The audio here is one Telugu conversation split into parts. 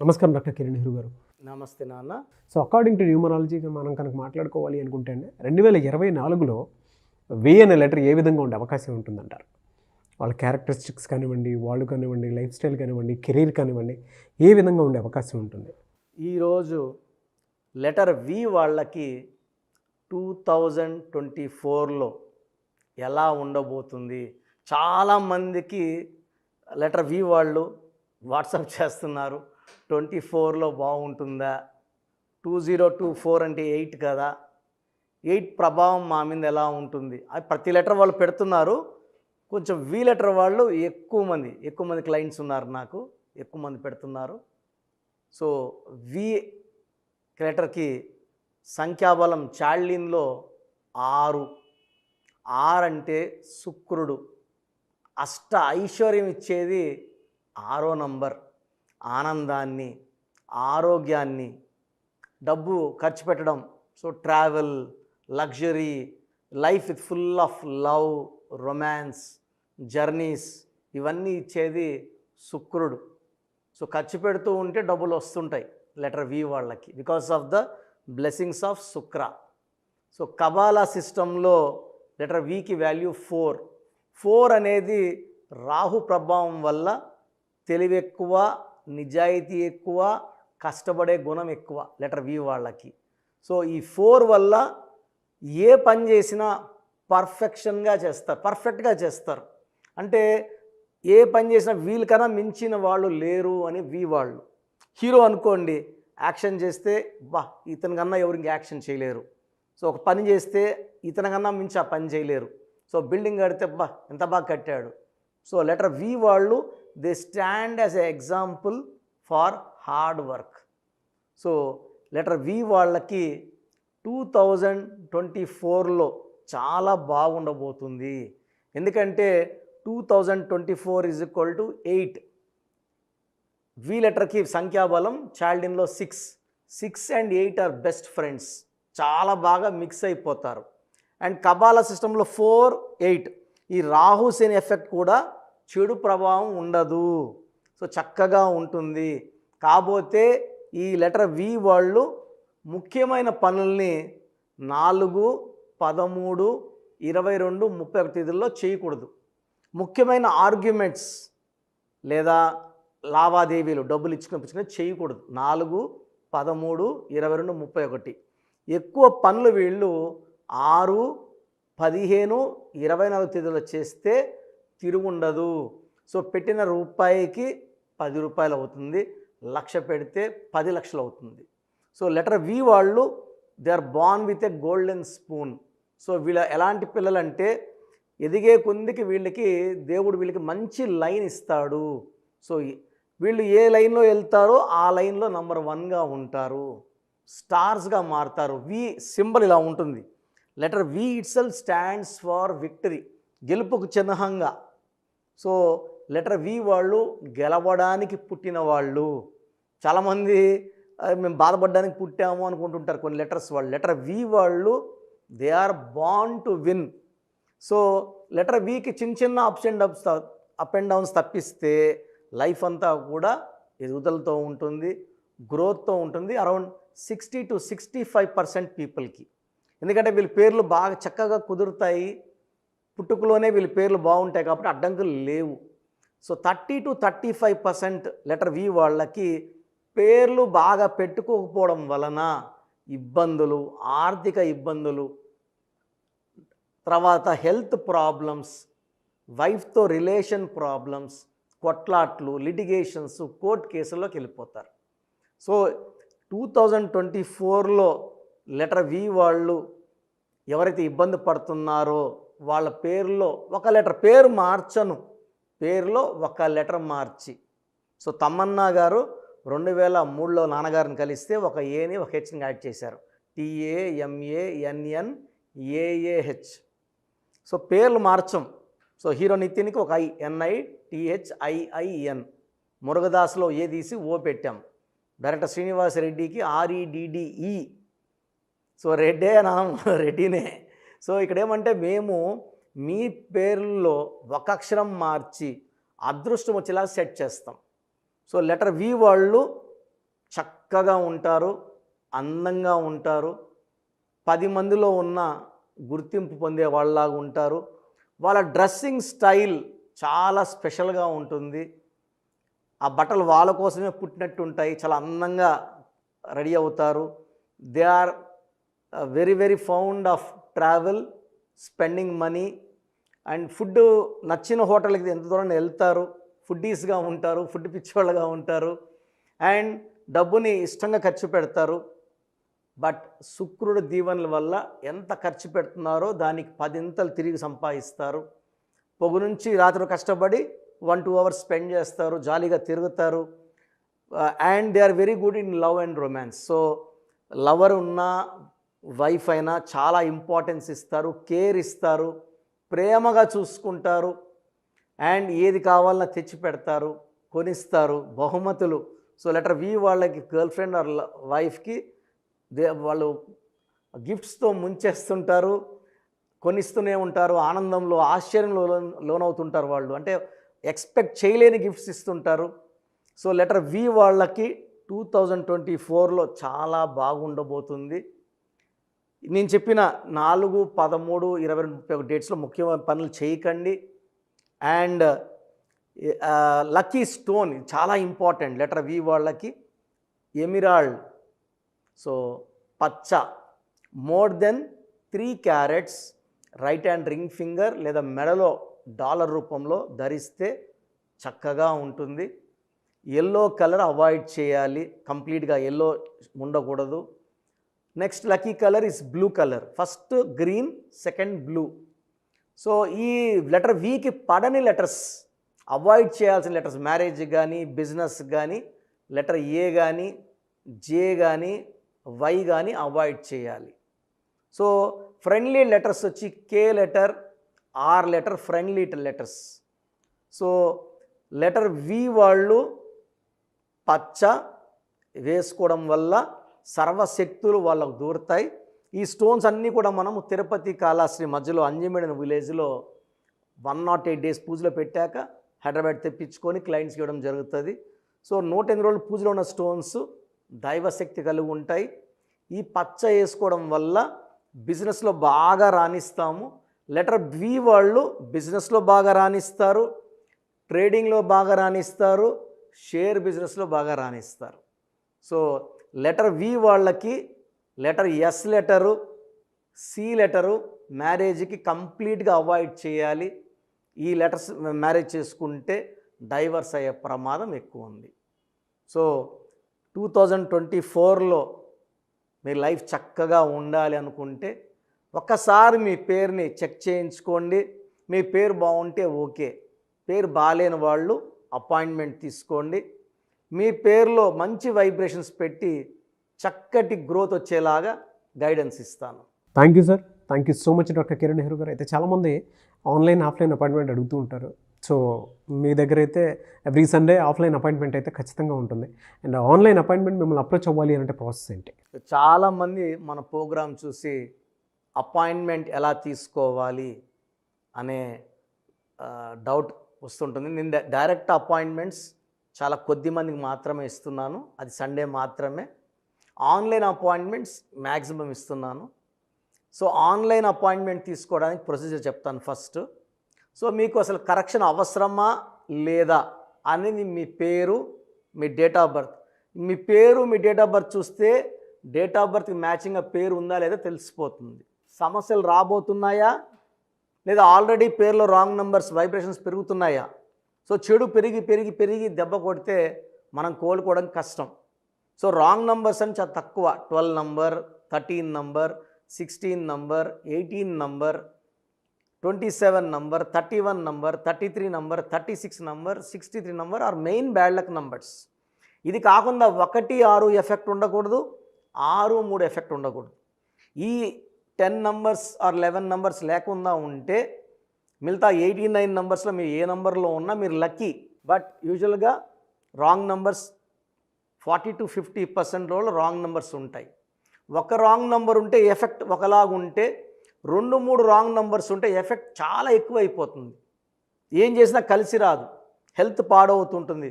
నమస్కారం డాక్టర్ కిరణ్ నెహ్రూ గారు. నమస్తే నాన్న. సో అకార్డింగ్ టు న్యూమరాలజీ మనం కనుక మాట్లాడుకోవాలి అనుకుంటే అండి 2024లో వి అనే లెటర్ ఏ విధంగా ఉండే అవకాశం ఉంటుందంటారు? వాళ్ళ క్యారెక్టరిస్టిక్స్ కానివ్వండి, వాళ్ళు కానివ్వండి, లైఫ్ స్టైల్ కానివ్వండి, కెరీర్ కానివ్వండి, ఏ విధంగా ఉండే అవకాశం ఉంటుంది? ఈరోజు లెటర్ వి వాళ్ళకి 2024లో ఎలా ఉండబోతుంది? చాలామందికి లెటర్ వి వాళ్ళు వాట్సాప్ చేస్తున్నారు. 24లో బాగుంటుందా? 2024 అంటే 8 కదా, 8 ప్రభావం మా మీద ఎలా ఉంటుంది? అది ప్రతి లెటర్ వాళ్ళు పెడుతున్నారు. కొంచెం వి లెటర్ వాళ్ళు ఎక్కువ మంది క్లయింట్స్ ఉన్నారు, నాకు ఎక్కువ మంది పెడుతున్నారు. సో వి లెటర్కి సంఖ్యాబలం చాల్డిన్లో 6. 6 అంటే శుక్రుడు. అష్ట ఐశ్వర్యం ఇచ్చేది 6వ నంబర్. ఆనందాన్ని, ఆరోగ్యాన్ని, డబ్బు ఖర్చు పెట్టడం, so travel, luxury, life with full of love, romance, journeys, ఇవన్నీ ఇచ్చేది శుక్రుడు. సో ఖర్చు పెడుతూ ఉంటే డబ్బులు వస్తుంటాయి లెటర్ వి వాళ్ళకి, because of the blessings of Shukra. So Kabbalah సిస్టంలో లెటర్ వికి వాల్యూ 4. 4 అనేది రాహు ప్రభావం వల్ల తెలివి ఎక్కువ, నిజాయితీ ఎక్కువ, కష్టపడే గుణం ఎక్కువ లెటర్ వి వాళ్ళకి. సో ఈ 4 వల్ల ఏ పని చేసినా పర్ఫెక్ట్గా చేస్తారు. అంటే ఏ పని చేసినా వీళ్ళకన్నా మించిన వాళ్ళు లేరు అని వి వాళ్ళు. హీరో అనుకోండి, యాక్షన్ చేస్తే ఇతని కన్నా ఎవరు ఇంక యాక్షన్ చేయలేరు. సో ఒక పని చేస్తే ఇతని కన్నా మించి ఆ పని చేయలేరు. సో బిల్డింగ్ కడితే ఎంత బాగా కట్టాడు. సో లెటర్ వి వాళ్ళు they stand as a example for hard work. So letter V వాళ్ళకి 2024లో చాలా బాగుండబోతుంది. ఎందుకంటే 2024 = 8. వి లెటర్కి సంఖ్యాబలం చాల్డిన్లో 6. 6 and 8 ఆర్ బెస్ట్ ఫ్రెండ్స్. చాలా బాగా మిక్స్ అయిపోతారు. అండ్ కబాలా సిస్టంలో 4, 8 ఈ రాహు శని ఎఫెక్ట్ కూడా చెడు ప్రభావం ఉండదు. సో చక్కగా ఉంటుంది. కాకపోతే ఈ లెటర్ వి వాళ్ళు ముఖ్యమైన పనుల్ని 4, 13, 22, 31 తేదీల్లో చేయకూడదు. ముఖ్యమైన ఆర్గ్యుమెంట్స్ లేదా లావాదేవీలు, డబ్బులు ఇచ్చుకుని చేయకూడదు 4, 13, 22, 31. ఎక్కువ పనులు వీళ్ళు 6, 15, 24 తేదీలో చేస్తే తిరుగుండదు. సో పెట్టిన రూపాయికి 10 రూపాయలు అవుతుంది. 1,00,000 పెడితే 10 లక్షలు అవుతుంది. సో లెటర్ వి వాళ్ళు they are born with a golden spoon. So వీళ్ళ ఎలాంటి పిల్లలంటే ఎదిగే కొందికి వీళ్ళకి దేవుడు వీళ్ళకి మంచి లైన్ ఇస్తాడు. సో వీళ్ళు ఏ లైన్లో వెళ్తారో ఆ లైన్లో నంబర్ 1గా ఉంటారు, స్టార్స్గా మారుతారు. వి సింబల్ ఇలా ఉంటుంది. Letter V itself stands far victory, గెలుపుకు చిహ్నంగా. సో లెటర్ వి వాళ్ళు గెలవడానికి పుట్టిన వాళ్ళు. చాలామంది మేము బాధపడడానికి పుట్టాము అనుకుంటుంటారు కొన్ని లెటర్స్ వాళ్ళు. లెటర్ వి వాళ్ళు they are born to win. So letter వికి చిన్న అప్ అండ్ డౌన్స్ తప్పిస్తే లైఫ్ అంతా కూడా ఎదుగుదలతో ఉంటుంది, గ్రోత్తో ఉంటుంది. అరౌండ్ 60 to 65% పీపుల్కి. ఎందుకంటే వీళ్ళ పేర్లు బాగా చక్కగా కుదురుతాయి, పుట్టుకలోనే వీళ్ళ పేర్లు బాగుంటాయి కాబట్టి అడ్డంకులు లేవు. సో 30 to 35% లెటర్ వి వాళ్ళకి పేర్లు బాగా పెట్టుకోకపోవడం వలన ఇబ్బందులు, ఆర్థిక ఇబ్బందులు, తర్వాత హెల్త్ ప్రాబ్లమ్స్, వైఫ్తో రిలేషన్ ప్రాబ్లమ్స్, కొట్లాట్లు, లిటిగేషన్స్, కోర్టు కేసుల్లోకి వెళ్ళిపోతారు. సో 2024లో లెటర్ వి వాళ్ళు ఎవరైతే ఇబ్బంది పడుతున్నారో వాళ్ళ పేరులో ఒక లెటర్, పేరు మార్చను, పేరులో ఒక లెటర్ మార్చి. సో తమన్నా గారు 2003లో నాన్నగారిని కలిస్తే ఒక ఏని ఒక హెచ్ని యాడ్ చేశారు, TAMANNAAH. సో పేర్లు మార్చం. సో హీరో నితిన్కి ఒక NITHIIN, మురుగదాస్లో ఏ తీసి ఓ పెట్టాం. డైరెక్టర్ శ్రీనివాస్ రెడ్డికి REDDE. సో రెడ్డే నాన్న, రెడ్డినే. సో ఇక్కడ ఏమంటే మేము మీ పేర్లలో ఒక అక్షరం మార్చి అదృష్టం వచ్చేలా సెట్ చేస్తాం. సో లెటర్ వి వాళ్ళు చక్కగా ఉంటారు, అందంగా ఉంటారు, 10 మందిలో ఉన్న గుర్తింపు పొందే వాళ్ళలాగా ఉంటారు. వాళ్ళ డ్రెస్సింగ్ స్టైల్ చాలా స్పెషల్గా ఉంటుంది. ఆ బట్టలు వాళ్ళ కోసమే పుట్టినట్టు ఉంటాయి. చాలా అందంగా రెడీ అవుతారు. They are very very fond of travel, spending money and food. నచ్చిన హోటల్కి ఎంత దూరం వెళ్తారు, ఫుడ్డీస్గా ఉంటారు, ఫుడ్ పిచ్చివాళ్ళగా ఉంటారు అండ్ డబ్బుని ఇష్టంగా ఖర్చు పెడతారు. బట్ శుక్రుడు దీవెనల వల్ల ఎంత ఖర్చు పెడుతున్నారో దానికి 10 తిరిగి సంపాదిస్తారు. పొగు నుంచి రాత్రి కష్టపడి 1-2 అవర్స్ స్పెండ్ చేస్తారు, జాలీగా తిరుగుతారు and they are very good in love and romance. So lover ఉన్నా వైఫ్ అయినా చాలా ఇంపార్టెన్స్ ఇస్తారు, కేర్ ఇస్తారు, ప్రేమగా చూసుకుంటారు అండ్ ఏది కావాలన్నా తెచ్చి పెడతారు, కొనిస్తారు, బహుమతులు. సో లెటర్ వి వాళ్ళకి గర్ల్ ఫ్రెండ్ ఆర్ వైఫ్కి వాళ్ళు గిఫ్ట్స్తో ముంచేస్తుంటారు, కొనిస్తూనే ఉంటారు, ఆనందంలో ఆశ్చర్యంలో లోనవుతుంటారు. వాళ్ళు అంటే ఎక్స్పెక్ట్ చేయలేని గిఫ్ట్స్ ఇస్తుంటారు. సో లెటర్ వి వాళ్ళకి 2024లో చాలా బాగుండబోతుంది. నేను చెప్పిన 4, 13, 20, 31 డేట్స్లో ముఖ్యమైన పనులు చేయకండి. అండ్ లక్కీ స్టోన్ చాలా ఇంపార్టెంట్ లెటర్ వి వాళ్ళకి ఎమిరాల్డ్. సో పచ్చ, more than 3 carrots right hand ring finger లేదా మెడలో డాలర్ రూపంలో ధరిస్తే చక్కగా ఉంటుంది. ఎల్లో కలర్ అవాయిడ్ చేయాలి, కంప్లీట్గా ఎల్లో ఉండకూడదు. Next lucky colour is blue colour. First green, second blue. So ఈ లెటర్ వికి పడని లెటర్స్, అవాయిడ్ చేయాల్సిన లెటర్స్, మ్యారేజ్ కానీ బిజినెస్ కానీ లెటర్ ఏ కానీ జే కానీ వై కానీ అవాయిడ్ చేయాలి. సో ఫ్రెండ్లీ లెటర్స్ వచ్చి K letter, R letter friendly letters. So letter V వాళ్ళు పచ్చ వేసుకోవడం వల్ల సర్వశక్తులు వాళ్ళకు దూరుతాయి. ఈ స్టోన్స్ అన్నీ కూడా మనము తిరుపతి కాళహస్తి మధ్యలో అంజమేడిన విలేజ్లో 108 డేస్ పూజలో పెట్టాక హైదరాబాద్ తెప్పించుకొని క్లయింట్స్కి ఇవ్వడం జరుగుతుంది. సో 108 రోజులు పూజలో ఉన్న స్టోన్స్ దైవశక్తి కలిగి ఉంటాయి. ఈ పచ్చ వేసుకోవడం వల్ల బిజినెస్లో బాగా రాణిస్తాము. లెటర్ బి వాళ్ళు బిజినెస్లో బాగా రాణిస్తారు, ట్రేడింగ్లో బాగా రాణిస్తారు, షేర్ బిజినెస్లో బాగా రాణిస్తారు. సో లెటర్ వి వాళ్ళకి letter S letter, C letter మ్యారేజ్కి కంప్లీట్గా అవాయిడ్ చేయాలి. ఈ లెటర్స్ మ్యారేజ్ చేసుకుంటే డైవర్స్ అయ్యే ప్రమాదం ఎక్కువ ఉంది. సో 2024లో మీ లైఫ్ చక్కగా ఉండాలి అనుకుంటే ఒక్కసారి మీ పేరుని చెక్ చేయించుకోండి. మీ పేరు బాగుంటే ఓకే, పేరు బాగాలేని వాళ్ళు అపాయింట్మెంట్ తీసుకోండి. మీ పేరులో మంచి వైబ్రేషన్స్ పెట్టి చక్కటి గ్రోత్ వచ్చేలాగా గైడెన్స్ ఇస్తాను. Thank you sir, thank you so much doctor Kiran Nehru గారు. అయితే చాలామంది ఆన్లైన్ ఆఫ్లైన్ అపాయింట్మెంట్ అడుగుతూ ఉంటారు. సో మీ దగ్గర అయితే ఎవ్రీ సండే ఆఫ్లైన్ అపాయింట్మెంట్ అయితే ఖచ్చితంగా ఉంటుంది. అండ్ ఆన్లైన్ అపాయింట్మెంట్ మిమ్మల్ని అప్రోచ్ అవ్వాలి అంటే ప్రాసెస్ ఏంటి? చాలామంది మన ప్రోగ్రామ్ చూసి అపాయింట్మెంట్ ఎలా తీసుకోవాలి అనే డౌట్ వస్తుంటుంది. నేను డైరెక్ట్ అపాయింట్మెంట్స్ చాలా కొద్ది మందికి మాత్రమే ఇస్తున్నాను, అది సండే మాత్రమే. ఆన్లైన్ అపాయింట్మెంట్స్ మ్యాక్సిమం ఇస్తున్నాను. సో ఆన్లైన్ అపాయింట్మెంట్ తీసుకోవడానికి ప్రొసీజర్ చెప్తాను ఫస్ట్. సో మీకు అసలు కరెక్షన్ అవసరమా లేదా అనేది మీ పేరు, మీ డేట్ ఆఫ్ బర్త్. మీ పేరు, మీ డేట్ ఆఫ్ బర్త్ చూస్తే డేట్ ఆఫ్ బర్త్కి మ్యాచింగ్గా పేరు ఉందా లేదా తెలిసిపోతుంది. సమస్యలు రాబోతున్నాయా లేదా ఆల్రెడీ పేరులో రాంగ్ నెంబర్స్ వైబ్రేషన్స్ పెరుగుతున్నాయా? సో చెడు పెరిగి పెరిగి పెరిగి దెబ్బ కొడితే మనం కోలుకోవడం కష్టం. సో రాంగ్ నంబర్స్ అని చాలా తక్కువ. 12 number, 13 number, 16 number, 18 number, 27 number, 31 number, 33 number, 36 number, 63 number are main bad luck numbers. ఇది కాకుండా 1, 6 ఎఫెక్ట్ ఉండకూడదు, 6, 3 ఎఫెక్ట్ ఉండకూడదు. ఈ 10 నంబర్స్ ఆర్ 11 నంబర్స్ లేకుండా ఉంటే మిగతా 89 నంబర్స్లో మీరు ఏ నంబర్లో ఉన్నా మీరు లక్కీ. బట్ యూజువల్గా wrong numbers 40 to 50% wrong numbers ఉంటాయి. ఒక రాంగ్ నెంబర్ ఉంటే ఎఫెక్ట్ ఒకలాగా ఉంటే 2, 3 రాంగ్ నెంబర్స్ ఉంటే ఎఫెక్ట్ చాలా ఎక్కువ అయిపోతుంది. ఏం చేసినా కలిసి రాదు, హెల్త్ పాడవుతుంటుంది,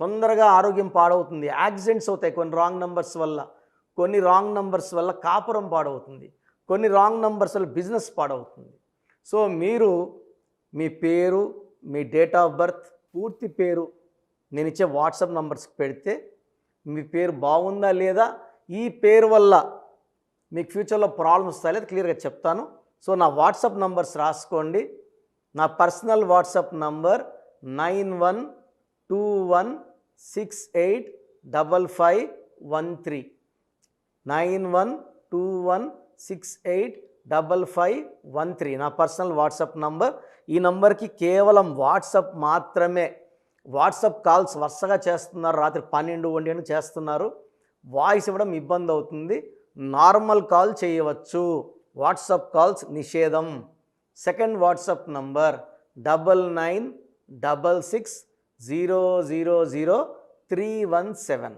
తొందరగా ఆరోగ్యం పాడవుతుంది, యాక్సిడెంట్స్ అవుతాయి కొన్ని రాంగ్ నంబర్స్ వల్ల, కొన్ని రాంగ్ నంబర్స్ వల్ల కాపురం పాడవుతుంది, కొన్ని రాంగ్ నంబర్స్ వల్ల బిజినెస్ పాడవుతుంది. సో మీరు మీ పేరు, మీ డేట్ ఆఫ్ బర్త్, పూర్తి పేరు నేను ఇచ్చే వాట్సాప్ నంబర్స్కి పెడితే మీ పేరు బాగుందా లేదా, ఈ పేరు వల్ల మీకు ఫ్యూచర్లో ప్రాబ్లమ్స్ వస్తాయి లేదా క్లియర్గా చెప్తాను. సో నా వాట్సాప్ నంబర్స్ రాసుకోండి. నా పర్సనల్ వాట్సాప్ నంబర్ 9121685513 9121685513 నా పర్సనల్ వాట్సాప్ నంబర్. ఈ నంబర్కి కేవలం వాట్సాప్ మాత్రమే. వాట్సాప్ కాల్స్ వరుసగా చేస్తున్నారు, రాత్రి 12-1 గంటలకు చేస్తున్నారు, వాయిస్ ఇవ్వడం ఇబ్బంది అవుతుంది. నార్మల్ కాల్ చేయవచ్చు, వాట్సాప్ కాల్స్ నిషేధం. Second WhatsApp number 9966000317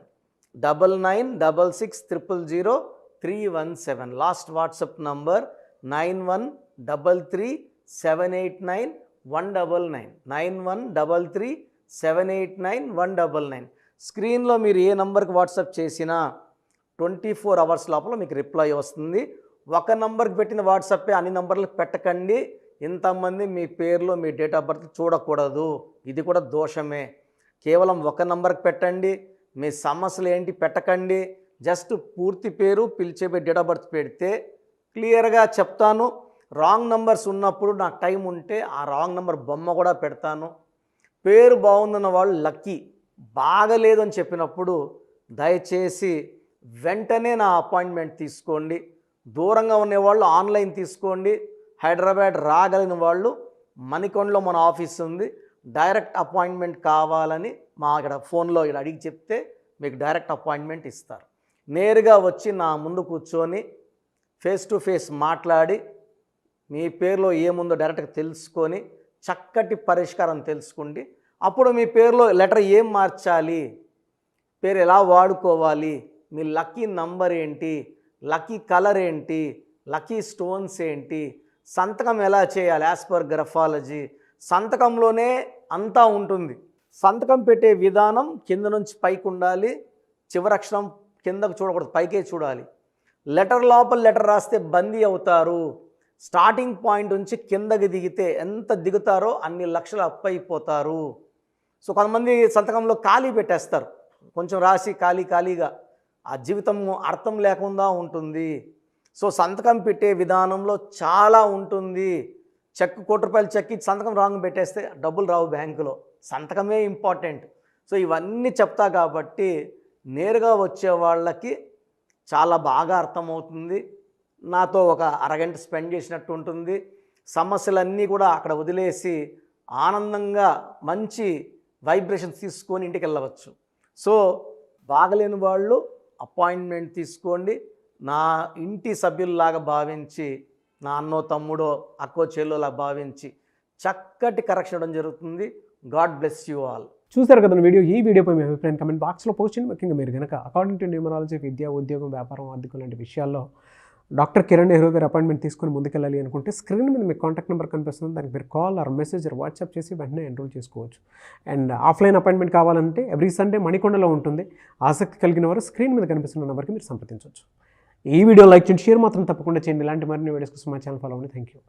9966000317. Last WhatsApp number 9133789199 9133789199. స్క్రీన్లో మీరు ఏ నంబర్కి వాట్సాప్ చేసినా 24 అవర్స్ లోపల మీకు రిప్లై వస్తుంది. ఒక నంబర్కి పెట్టిన వాట్సాపే అన్ని నంబర్లకు పెట్టకండి. ఇంతమంది మీ పేర్లు, మీ డేట్ ఆఫ్ బర్త్ చూడకూడదు, ఇది కూడా దోషమే. కేవలం ఒక నంబర్కి పెట్టండి, మీ సమస్యలు ఏంటి పెట్టకండి. జస్ట్ పూర్తి పేరు, పిలిచే డేట్ ఆఫ్ బర్త్ పెడితే క్లియర్గా చెప్తాను. రాంగ్ నంబర్స్ ఉన్నప్పుడు నాకు టైం ఉంటే ఆ రాంగ్ నంబర్ బొమ్మ కూడా పెడతాను. పేరు బాగుందన్న వాళ్ళు లక్కీ, బాగలేదు అని చెప్పినప్పుడు దయచేసి వెంటనే నా అపాయింట్మెంట్ తీసుకోండి. దూరంగా ఉండేవాళ్ళు ఆన్లైన్ తీసుకోండి. హైదరాబాద్ రాగలిగిన వాళ్ళు మణికొండలో మన ఆఫీస్ ఉంది, డైరెక్ట్ అపాయింట్మెంట్ కావాలని మా ఇక్కడ ఫోన్లో ఇక్కడ అడిగి చెప్తే మీకు డైరెక్ట్ అపాయింట్మెంట్ ఇస్తారు. నేరుగా వచ్చి నా ముందు కూర్చొని ఫేస్ టు ఫేస్ మాట్లాడి మీ పేరులో ఏముందో డైరెక్ట్గా తెలుసుకొని చక్కటి పరిష్కారం తెలుసుకోండి. అప్పుడు మీ పేరులో లెటర్ ఏం మార్చాలి, పేరు ఎలా వాడుకోవాలి, మీ లక్కీ నంబర్ ఏంటి, లక్కీ కలర్ ఏంటి, లక్కీ స్టోన్స్ ఏంటి, సంతకం ఎలా చేయాలి యాజ్ పర్ గ్రఫాలజీ, సంతకంలోనే అంతా ఉంటుంది. సంతకం పెట్టే విధానం కింద నుంచి పైకి ఉండాలి, చివరి అక్షరం కిందకు చూడకూడదు, పైకే చూడాలి. లెటర్ లోపల లెటర్ రాస్తే బందీ అవుతారు. స్టార్టింగ్ పాయింట్ నుంచి కిందకి దిగితే ఎంత దిగుతారో అన్ని లక్షలు అప్పైపోతారు. సో కొంతమంది సంతకంలో ఖాళీ పెట్టేస్తారు, కొంచెం రాసి ఖాళీగా ఆ జీవితం అర్థం లేకుండా ఉంటుంది. సో సంతకం పెట్టే విధానంలో చాలా ఉంటుంది. చెక్ ₹1 చెక్ ఇచ్చి సంతకం రాంగ్ పెట్టేస్తే డబ్బులు రావు బ్యాంకులో, సంతకమే ఇంపార్టెంట్. సో ఇవన్నీ చెప్తా కాబట్టి నేరుగా వచ్చే వాళ్ళకి చాలా బాగా అర్థమవుతుంది. నాతో ఒక అరగంట స్పెండ్ చేసినట్టు ఉంటుంది. సమస్యలన్నీ కూడా అక్కడ వదిలేసి ఆనందంగా మంచి వైబ్రేషన్స్ తీసుకొని ఇంటికి వెళ్ళవచ్చు. సో బాగలేని వాళ్ళు అపాయింట్మెంట్ తీసుకోండి. నా ఇంటి సభ్యుల్లాగా భావించి, నా అన్నో తమ్ముడో అక్కో చెల్లోలా భావించి చక్కటి కరెక్షన్ ఇవ్వడం జరుగుతుంది. God bless you all. చూసారు కదా వీడియో. ఈ వీడియోపై మీ అభిప్రాయం కమెంట్ బాక్స్లో పోస్ట్ చేయండి. ముఖ్యంగా మీరు కనుక అకార్డింగ్ టు న్యూమరాలజీ విద్య, ఉద్యోగం, వ్యాపారం, ఆర్థికం లాంటి విషయాల్లో డాక్టర్ కిరణ్ నెహ్రూ గారి అపాయింట్మెంట్ తీసుకొని ముందుకెళ్ళాలి అనుకుంటే స్క్రీన్ మీద మీకు కాంటాక్ట్ నెంబర్ కనిపిస్తుంది, దానికి మీరు call or message or WhatsApp చేసి వెంటనే ఎన్రోల్ చేసుకోవచ్చు. అండ్ ఆఫ్లైన్ అపాయింట్మెంట్ కావాలంటే ఎవ్రీ సండే మణికొండలో ఉంటుంది. ఆసక్తి కలిగిన వారు స్క్రీన్ మీద కనిపిస్తున్న నెంబర్కి మీరు సంప్రదించవచ్చు. ఈ వీడియో లైక్ చేయండి, షేర్ మాత్రం తప్పకుండా చేయండి. ఇలాంటి మరిన్ని వీడియోస్ కోసం మా ఛానల్ ఫాలో అవ్వండి. Thank you.